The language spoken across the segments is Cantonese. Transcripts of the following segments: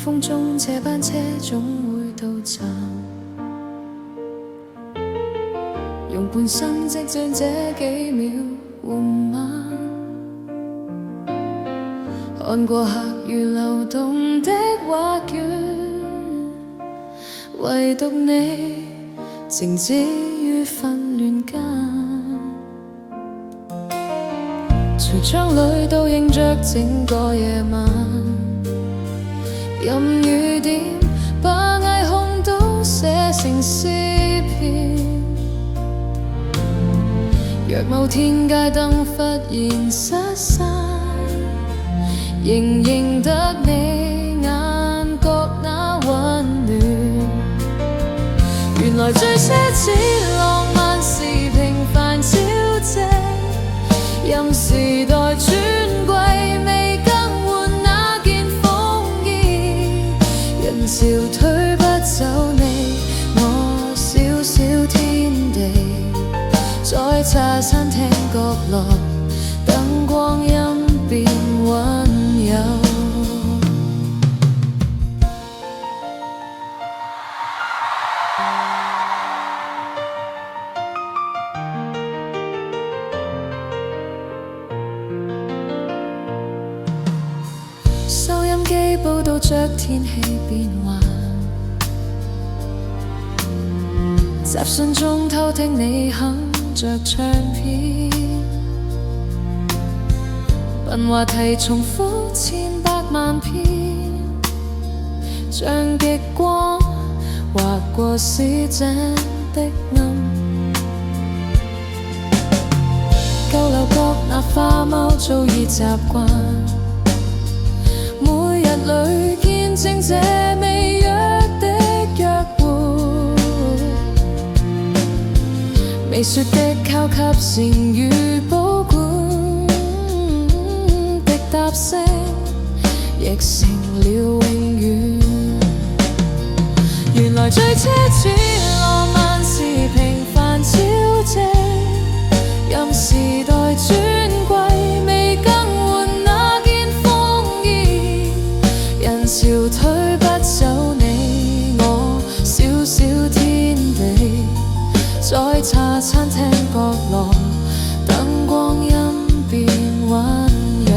風中，這班車總會到站。用半生積攢這幾秒緩慢，看過客如流動的畫卷，唯獨你靜止於紛亂間。櫥窗裏倒映着整個夜晚，任雨點把霓虹都寫成詩篇。若某天街燈忽然失散，仍認得你眼角那溫暖。原來最奢侈浪漫是平凡小姐，任時代轉季未更換那件風衣，人潮推不走你我小小天地。在茶餐廳角落，等光陰變溫柔。收音機報導着天氣變幻，雜訊中偷聽你哼着唱片，笨話題重複千百萬遍，像極光劃過市井的暗。舊樓角那花貓早已習慣，每日裏見證這未約的約會，未說的交給善與保管的答聲，亦成了永遠。原來最奢侈浪漫是平凡小姐，任時代轉季未更換那件風衣，人潮推不走你我小小天地。在茶餐廳角落，等光陰變溫柔。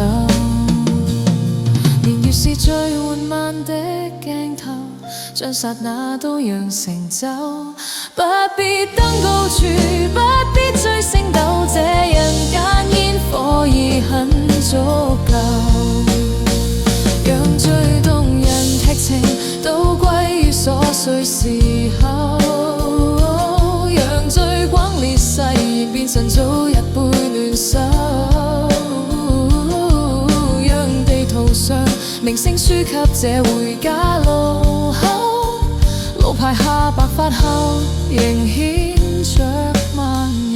年月是最緩慢的鏡頭，將剎那都釀成酒。不必登高處，不必追星斗，這人間煙火已很足夠。讓最動人劇情都歸於瑣碎時候，讓最轟烈誓言變成早日背亂手，讓地圖上明星輸給這回家路口，路牌下白髮後仍顯着漫遊。